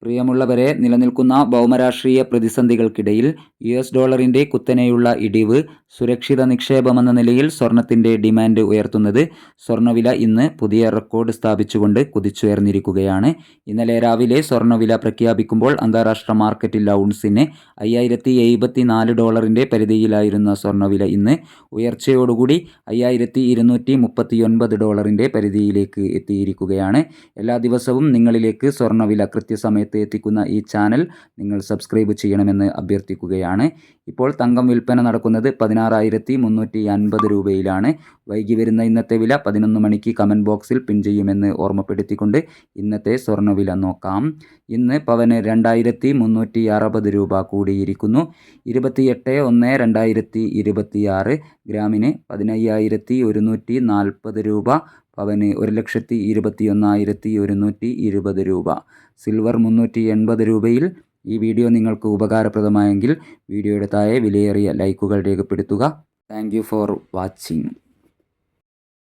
പ്രിയമുള്ളവരെ, നിലനിൽക്കുന്ന ഭൗമരാഷ്ട്രീയ പ്രതിസന്ധികൾക്കിടയിൽ US ഡോളറിന്റെ കുത്തനെയുള്ള ഇടിവ് സുരക്ഷിത നിക്ഷേപമെന്ന നിലയിൽ സ്വർണത്തിന്റെ ഡിമാൻഡ് ഉയർത്തുന്നത് സ്വർണ്ണവില ഇന്ന് പുതിയ റെക്കോർഡ് സ്ഥാപിച്ചുകൊണ്ട് കുതിച്ചുയർന്നിരിക്കുകയാണ്. ഇന്നലെ രാവിലെ സ്വർണ്ണവില പ്രഖ്യാപിക്കുമ്പോൾ അന്താരാഷ്ട്ര മാർക്കറ്റിൽ ഔൺസിന് $5074 പരിധിയിലായിരുന്ന സ്വർണ്ണവില ഇന്ന് ഉയർച്ചയോടുകൂടി $5239 പരിധിയിലേക്ക് എത്തിയിരിക്കുകയാണ്. എല്ലാ ദിവസവും നിങ്ങളിലേക്ക് സ്വർണ്ണവില കൃത്യസമയത്ത് എത്തിക്കുന്ന ഈ ചാനൽ നിങ്ങൾ സബ്സ്ക്രൈബ് ചെയ്യണമെന്ന് അഭ്യർത്ഥിക്കുകയാണ്. ഇപ്പോൾ തങ്കം വിൽപ്പന നടക്കുന്നത് 16,350 രൂപയിലാണ്. വൈകി വരുന്ന ഇന്നത്തെ വില 11 മണിക്ക് കമൻറ്റ് ബോക്സിൽ പിൻ ചെയ്യുമെന്ന് ഓർമ്മപ്പെടുത്തിക്കൊണ്ട് ഇന്നത്തെ സ്വർണ്ണവില നോക്കാം. ഇന്ന് പവന് 2,360 രൂപ കൂടിയിരിക്കുന്നു. 28/1/2026 ഗ്രാമിന് 15,140 രൂപ. പവന് 1,21,120 രൂപ. സിൽവർ 380 രൂപയിൽ. ഈ വീഡിയോ നിങ്ങൾക്ക് ഉപകാരപ്രദമായെങ്കിൽ വീഡിയോയുടെ താഴെ വിലയേറിയ ലൈക്കുകൾ രേഖപ്പെടുത്തുക. Thank you for watching.